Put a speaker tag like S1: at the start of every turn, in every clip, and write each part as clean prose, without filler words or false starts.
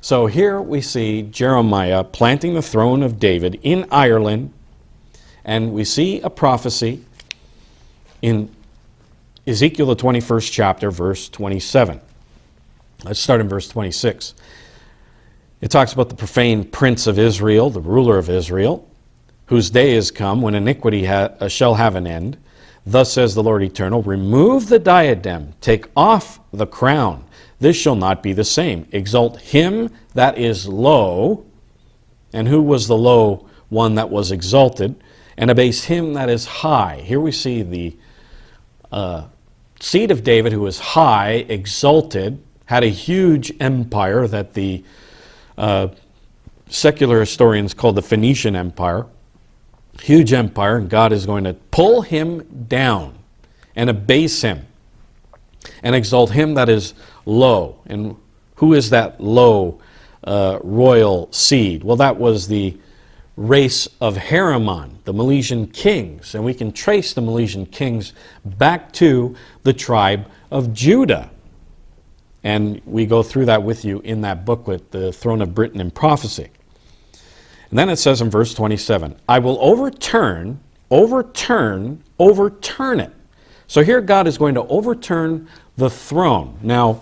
S1: So here we see Jeremiah planting the throne of David in Ireland, and we see a prophecy in Ezekiel, the 21st chapter, verse 27. Let's start in verse 26. It talks about the profane prince of Israel, the ruler of Israel, whose day is come when iniquity shall have an end. Thus says the Lord Eternal, remove the diadem, take off the crown. This shall not be the same. Exalt him that is low. And who was the low one that was exalted? And abase him that is high. Here we see the seed of David, who was high, exalted, had a huge empire that the secular historians call the Phoenician Empire. Huge empire, and God is going to pull him down and abase him and exalt him that is low. And who is that low royal seed? Well, that was the race of Haramon, the Milesian kings. And we can trace the Milesian kings back to the tribe of Judah. And we go through that with you in that booklet, The Throne of Britain in Prophecy. And then it says in verse 27, I will overturn it. So here God is going to overturn the throne. Now,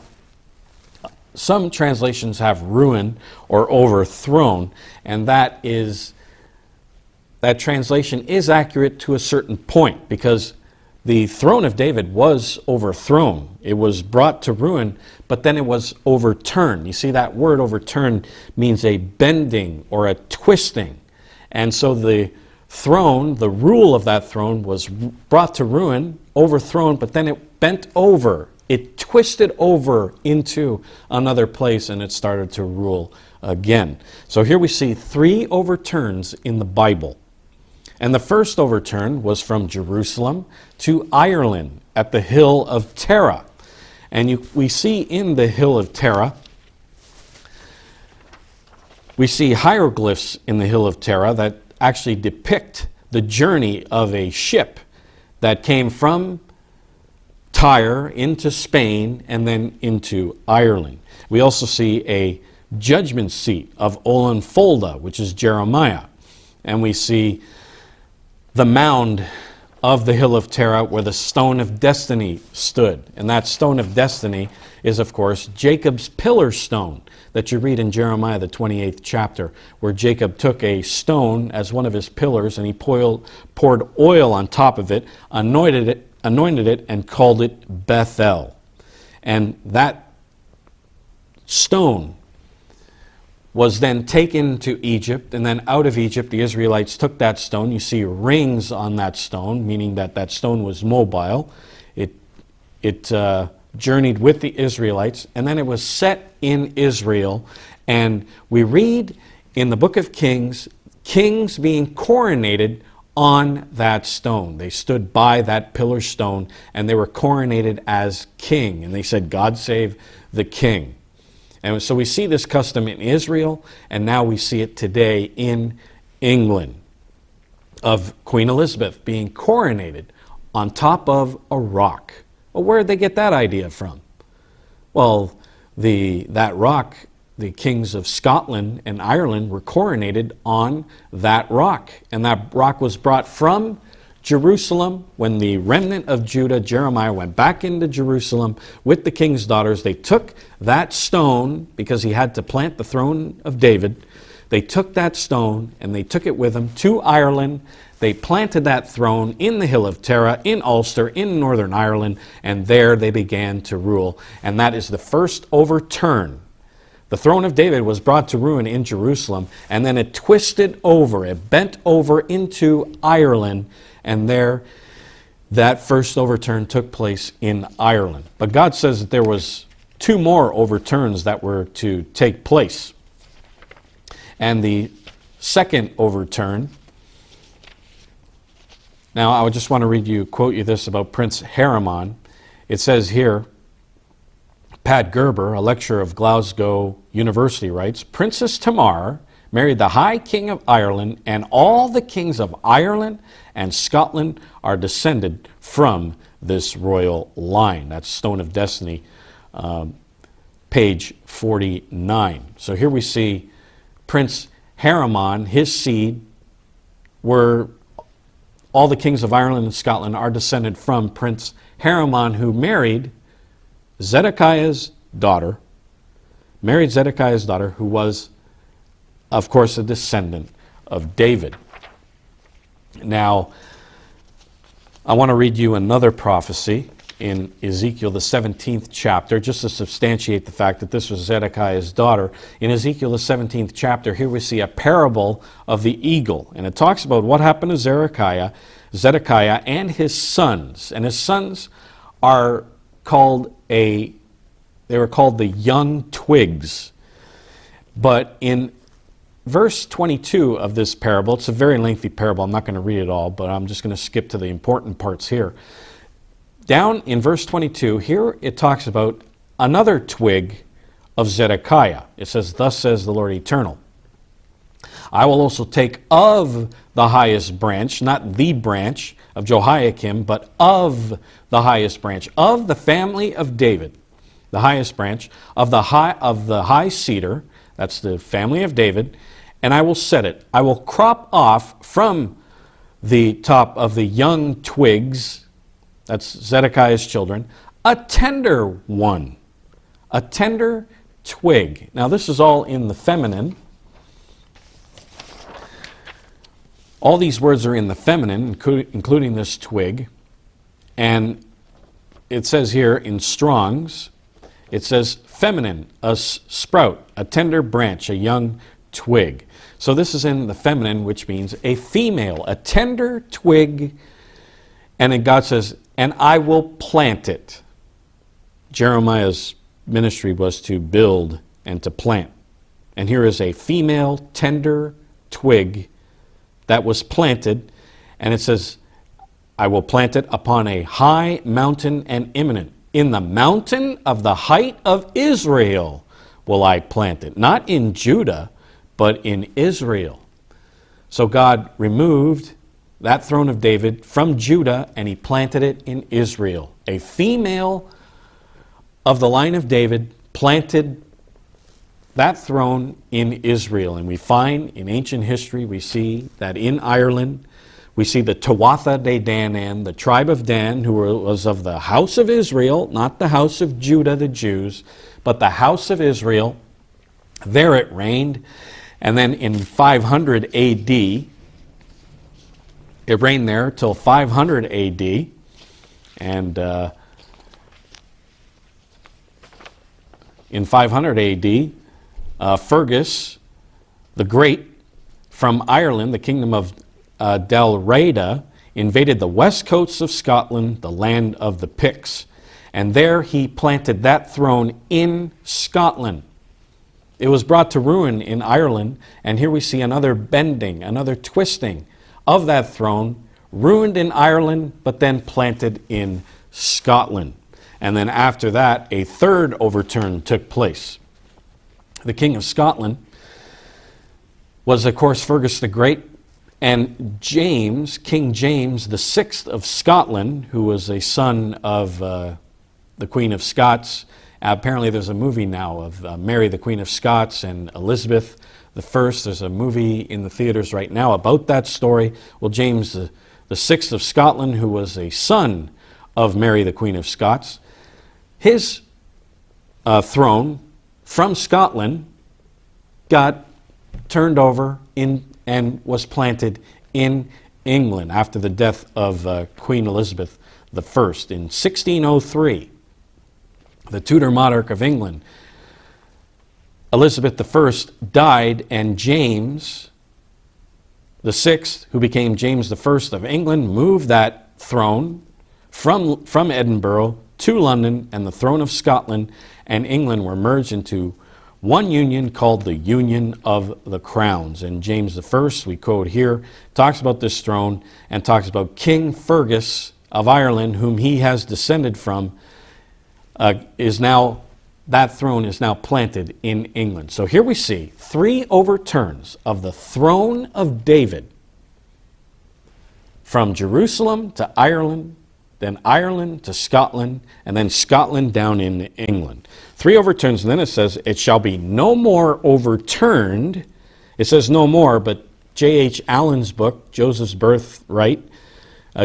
S1: some translations have ruin or overthrown, and that translation is accurate to a certain point, because the throne of David was overthrown. It was brought to ruin, but then it was overturned. You see, that word overturned means a bending or a twisting. And so the throne, the rule of that throne, was brought to ruin, overthrown, but then it bent over. It twisted over into another place, and it started to rule again. So here we see 3 overturns in the Bible. And the first overturn was from Jerusalem to Ireland at the hill of Tara. And we see in the hill of Tara, we see hieroglyphs in the hill of Tara that actually depict the journey of a ship that came from Tyre into Spain and then into Ireland. We also see a judgment seat of Olin Folda, which is Jeremiah. And we see the mound of the hill of Tara where the stone of destiny stood. And that stone of destiny is, of course, Jacob's pillar stone that you read in Jeremiah, the 28th chapter, where Jacob took a stone as one of his pillars and he poured oil on top of it, anointed it, and called it Bethel. And that stone was then taken to Egypt, and then out of Egypt the Israelites took that stone. You see rings on that stone, meaning that that stone was mobile. It journeyed with the Israelites, and then it was set in Israel. And we read in the book of Kings, kings being coronated on that stone. They stood by that pillar stone, and they were coronated as king. And they said, God save the king. And so we see this custom in Israel, and now we see it today in England, of Queen Elizabeth being coronated on top of a rock. Well, where did they get that idea from? Well, that rock, the kings of Scotland and Ireland were coronated on that rock. And that rock was brought from Jerusalem. When the remnant of Judah, Jeremiah, went back into Jerusalem with the king's daughters, they took that stone, because he had to plant the throne of David. They took that stone and they took it with them to Ireland. They planted that throne in the hill of Tara, in Ulster, in Northern Ireland, and there they began to rule. And that is the first overturn. The throne of David was brought to ruin in Jerusalem, and then it twisted over, it bent over into Ireland, and there that first overturn took place in Ireland. But God says that there was 2 more overturns that were to take place. And the second overturn, now I would just want to quote you this about Prince Haramon. It says here, Pat Gerber, a lecturer of Glasgow University, writes, Princess Tamar married the High King of Ireland, and all the kings of Ireland and Scotland are descended from this royal line. That's Stone of Destiny, page 49. So here we see Prince Haramon, his seed, were all the kings of Ireland and Scotland are descended from Prince Haramon, who married Zedekiah's daughter, who was, of course, a descendant of David. Now, I want to read you another prophecy in Ezekiel, the 17th chapter, just to substantiate the fact that this was Zedekiah's daughter. In Ezekiel, the 17th chapter, here we see a parable of the eagle. And it talks about what happened to Zedekiah and his sons. And his sons are called they were called the young twigs. But in verse 22 of this parable, it's a very lengthy parable. I'm not going to read it all, but I'm just going to skip to the important parts here. Down in verse 22, here it talks about another twig of Zedekiah. It says, "Thus says the Lord Eternal, I will also take of the highest branch," not the branch of Jehoiakim, but of the highest branch, of the family of David, the highest branch, of the high cedar, that's the family of David, "and I will set it. I will crop off from the top of the young twigs," that's Zedekiah's children, "a tender one," a tender twig. Now this is all in the feminine. All these words are in the feminine, including this twig. And it says here in Strong's, it says feminine, a sprout, a tender branch, a young twig. So this is in the feminine, which means a female, a tender twig. And then God says, "And I will plant it." Jeremiah's ministry was to build and to plant. And here is a female tender twig that was planted. And it says, "I will plant it upon a high mountain and eminent. In the mountain of the height of Israel will I plant it." Not in Judah, but in Israel. So God removed that throne of David from Judah, and he planted it in Israel. A female of the line of David planted that throne in Israel. And we find in ancient history, we see that in Ireland, we see the Tuatha De Danann, the tribe of Dan, who was of the house of Israel, not the house of Judah, the Jews, but the house of Israel. There it reigned. And then in 500 AD, it reigned there till 500 AD, and in 500 AD, Fergus the Great from Ireland, the kingdom of Dalriada, invaded the west coast of Scotland, the land of the Picts, and there he planted that throne in Scotland. It was brought to ruin in Ireland, and here we see another bending, another twisting of that throne, ruined in Ireland, but then planted in Scotland. And then after that, a third overturn took place. The King of Scotland was, of course, Fergus the Great, and James, King James the Sixth of Scotland, who was a son of the Queen of Scots. Apparently there's a movie now of Mary, the Queen of Scots, and Elizabeth the First. There's a movie in the theaters right now about that story. Well, James the Sixth of Scotland, who was a son of Mary, the Queen of Scots, his throne from Scotland got turned over and was planted in England after the death of Queen Elizabeth I in 1603. The Tudor monarch of England, Elizabeth I, died, and James VI, who became James I of England, moved that throne from Edinburgh to London, and the throne of Scotland and England were merged into one union called the Union of the Crowns. And James I, we quote here, talks about this throne and talks about King Fergus of Ireland, whom he has descended from, that throne is now planted in England. So here we see three overturns of the throne of David from Jerusalem to Ireland, then Ireland to Scotland, and then Scotland down in England. Three overturns, and then it says, it shall be no more overturned. It says no more, but J.H. Allen's book, Joseph's Birthright,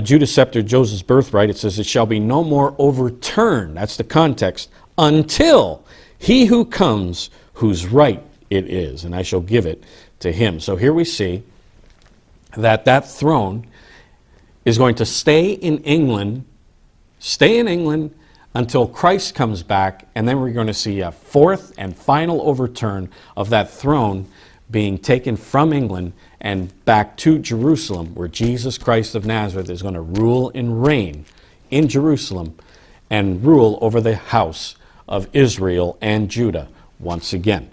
S1: Judah's Scepter, Joseph's Birthright, it says, it shall be no more overturned. That's the context. Until he who comes, whose right it is, and I shall give it to him. So here we see that that throne is going to stay in England until Christ comes back, and then we're going to see a fourth and final overturn of that throne being taken from England and back to Jerusalem, where Jesus Christ of Nazareth is going to rule and reign in Jerusalem and rule over the house of Israel and Judah once again.